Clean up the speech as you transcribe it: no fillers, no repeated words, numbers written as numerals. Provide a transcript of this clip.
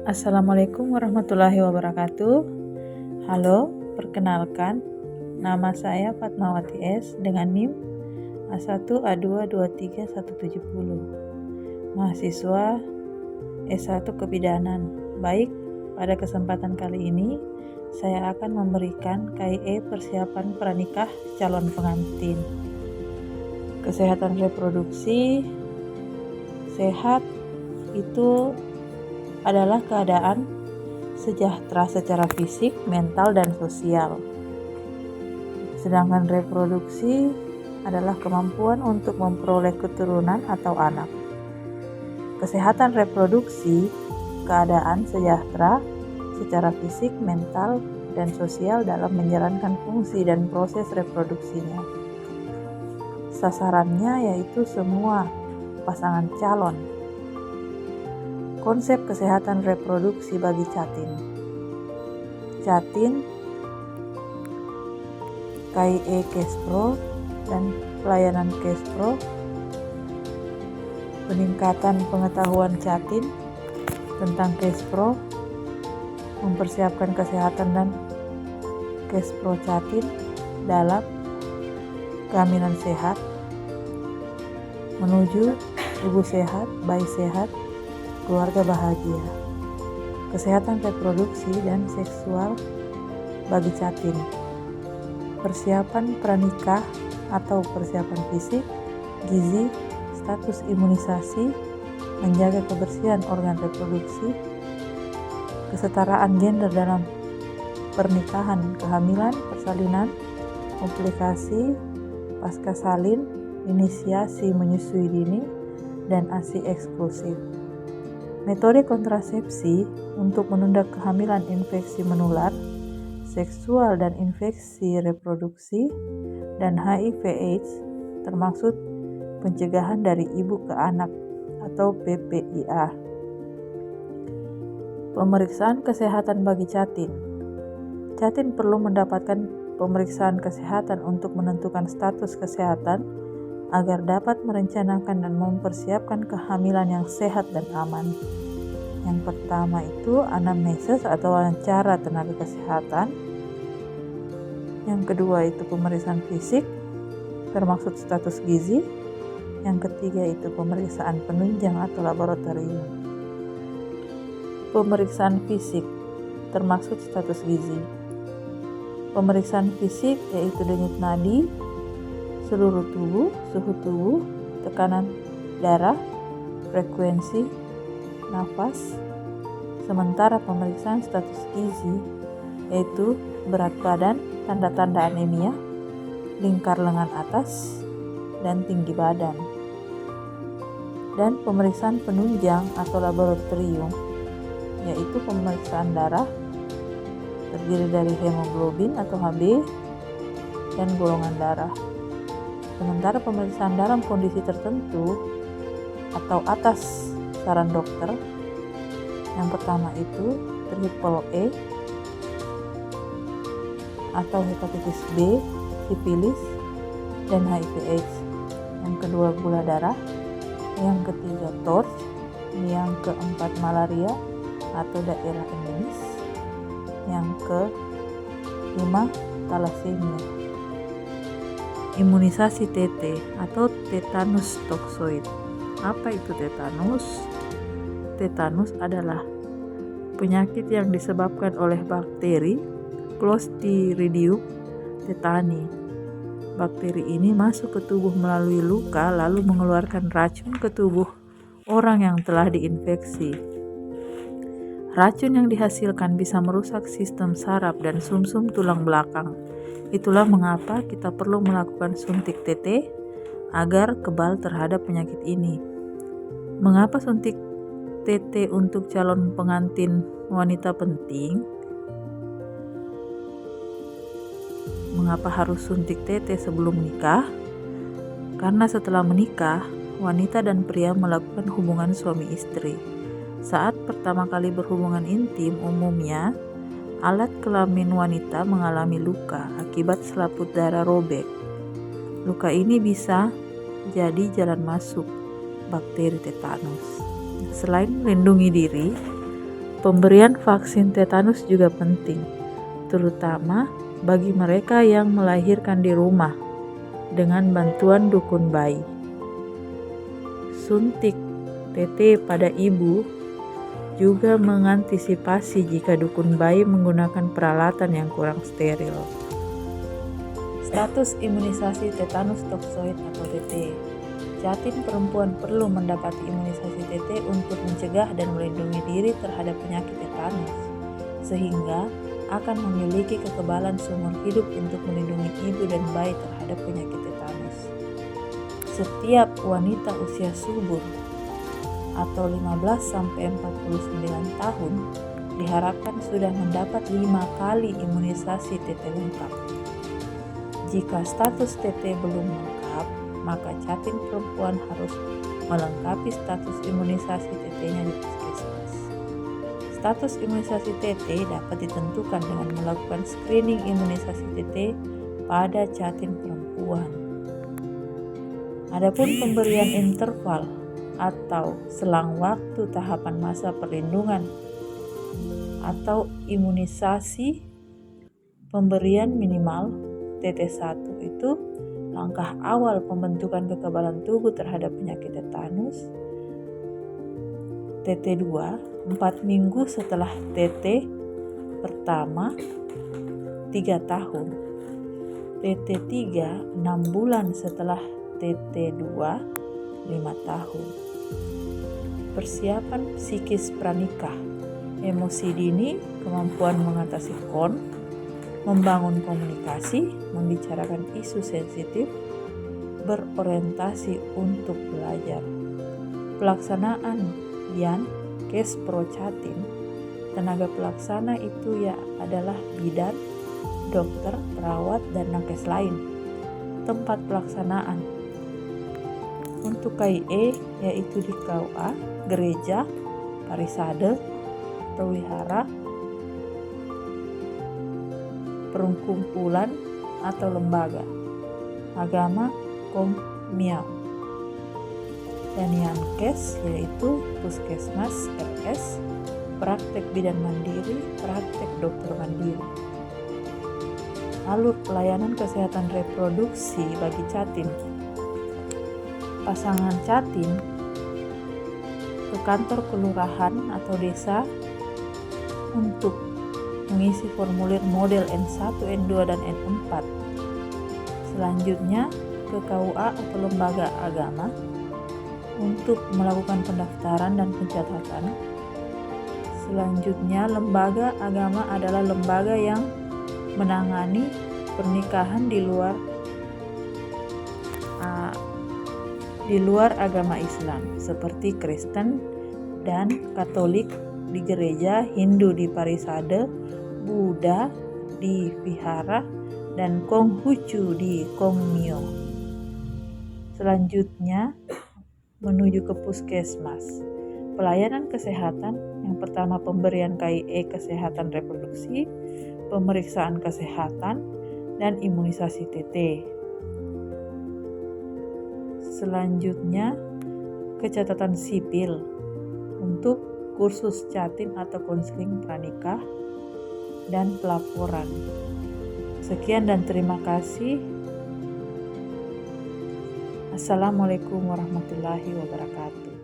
Assalamualaikum warahmatullahi wabarakatuh. Halo, perkenalkan, nama saya Fatmawati S dengan NIM A1A2231170. Mahasiswa S1 Kebidanan. Baik, pada kesempatan kali ini saya akan memberikan KIE persiapan pranikah calon pengantin. Kesehatan reproduksi sehat itu adalah keadaan sejahtera secara fisik, mental, dan sosial. Sedangkan reproduksi adalah kemampuan untuk memperoleh keturunan atau anak. Kesehatan reproduksi, keadaan sejahtera secara fisik, mental, dan sosial dalam menjalankan fungsi dan proses reproduksinya. Sasarannya yaitu semua pasangan calon. Konsep kesehatan reproduksi bagi Catin. Catin, KIE Kespro, dan pelayanan Kespro. Peningkatan pengetahuan Catin tentang Kespro, mempersiapkan kesehatan dan Kespro Catin dalam kehamilan sehat, menuju ibu sehat, bayi sehat, keluarga bahagia. Kesehatan reproduksi dan seksual bagi Catin. Persiapan pranikah atau persiapan fisik, gizi, status imunisasi, menjaga kebersihan organ reproduksi, kesetaraan gender dalam pernikahan, kehamilan, persalinan, komplikasi, pasca salin, inisiasi menyusui dini, dan ASI eksklusif. Metode kontrasepsi untuk menunda kehamilan infeksi menular, seksual dan infeksi reproduksi, dan HIV/AIDS termasuk pencegahan dari ibu ke anak atau PPIA. Pemeriksaan kesehatan bagi Catin. Catin perlu mendapatkan pemeriksaan kesehatan untuk menentukan status kesehatan agar dapat merencanakan dan mempersiapkan kehamilan yang sehat dan aman. Yang pertama itu anamnesis atau wawancara tenaga kesehatan. Yang kedua itu pemeriksaan fisik, termasuk status gizi. Yang ketiga itu pemeriksaan penunjang atau laboratorium. Pemeriksaan fisik, termasuk status gizi. Pemeriksaan fisik yaitu denyut nadi, seluruh tubuh, suhu tubuh, tekanan darah, frekuensi, nafas. Sementara pemeriksaan status gizi yaitu berat badan, tanda-tanda anemia, lingkar lengan atas, dan tinggi badan. Dan pemeriksaan penunjang atau laboratorium yaitu pemeriksaan darah terdiri dari hemoglobin atau HB dan golongan darah. Sementara pemeriksaan dalam kondisi tertentu atau atas saran dokter, yang pertama itu triple E atau hepatitis B, sifilis, dan HIV/AIDS. Yang kedua gula darah, yang ketiga TORCH, yang keempat malaria atau daerah endemis, yang kelima thalassemia. Imunisasi TT atau tetanus toksoid. Apa itu tetanus? Tetanus adalah penyakit yang disebabkan oleh bakteri Clostridium tetani. Bakteri ini masuk ke tubuh melalui luka lalu mengeluarkan racun ke tubuh orang yang telah diinfeksi. Racun yang dihasilkan bisa merusak sistem saraf dan sumsum tulang belakang. Itulah mengapa kita perlu melakukan suntik TT agar kebal terhadap penyakit ini. Mengapa suntik TT untuk calon pengantin wanita penting? Mengapa harus suntik TT sebelum menikah? Karena setelah menikah, wanita dan pria melakukan hubungan suami istri. Saat pertama kali berhubungan intim, umumnya alat kelamin wanita mengalami luka akibat selaput darah robek. Luka ini bisa jadi jalan masuk bakteri tetanus. Selain melindungi diri, Pemberian vaksin tetanus juga penting, terutama bagi mereka yang melahirkan di rumah dengan bantuan dukun bayi. Suntik TT pada ibu juga mengantisipasi jika dukun bayi menggunakan peralatan yang kurang steril. Status imunisasi tetanus toksoid atau TT. Jatin perempuan perlu mendapati imunisasi TT untuk mencegah dan melindungi diri terhadap penyakit tetanus, sehingga akan memiliki kekebalan seumur hidup untuk melindungi ibu dan bayi terhadap penyakit tetanus. Setiap wanita usia subur atau 15-49 tahun diharapkan sudah mendapat 5 kali imunisasi TT lengkap. Jika status TT belum lengkap, maka jatin perempuan harus melengkapi status imunisasi TT-nya di puskesmas. Status imunisasi TT dapat ditentukan dengan melakukan screening imunisasi TT pada jatin perempuan. Adapun pemberian interval atau selang waktu tahapan masa perlindungan atau imunisasi pemberian minimal TT1 itu langkah awal pembentukan kekebalan tubuh terhadap penyakit tetanus. TT2 4 minggu setelah TT pertama 3 tahun. TT3 6 bulan setelah TT2 5 tahun. Persiapan psikis pranikah, emosi dini, kemampuan mengatasi membangun komunikasi, membicarakan isu sensitif, berorientasi untuk belajar. Pelaksanaan YAN, Kes Pro Jatim, tenaga pelaksana itu adalah bidan, dokter, perawat, dan nakes lain. Tempat pelaksanaan untuk KIE yaitu di KUA, gereja, parisade, atau wihara, perkumpulan atau lembaga, agama, Miao. Dan Yankes yaitu puskesmas, RS, praktek bidan mandiri, praktek dokter mandiri. Alur pelayanan kesehatan reproduksi bagi jatin. Pasangan jatin ke kantor kelurahan atau desa untuk mengisi formulir model N1, N2, dan N4. Selanjutnya ke KUA atau lembaga agama untuk melakukan pendaftaran dan pencatatan. Selanjutnya, lembaga agama adalah lembaga yang menangani pernikahan di luar agama Islam seperti Kristen dan Katolik di gereja, Hindu di parisade, Buddha di vihara, dan Konghucu di Kongmyo. Selanjutnya menuju ke puskesmas. Pelayanan kesehatan yang pertama pemberian KIE kesehatan reproduksi, pemeriksaan kesehatan, dan imunisasi TT. Selanjutnya kecatatan sipil untuk kursus jatin atau konseling pranikah dan pelaporan. Sekian dan terima kasih. Assalamualaikum warahmatullahi wabarakatuh.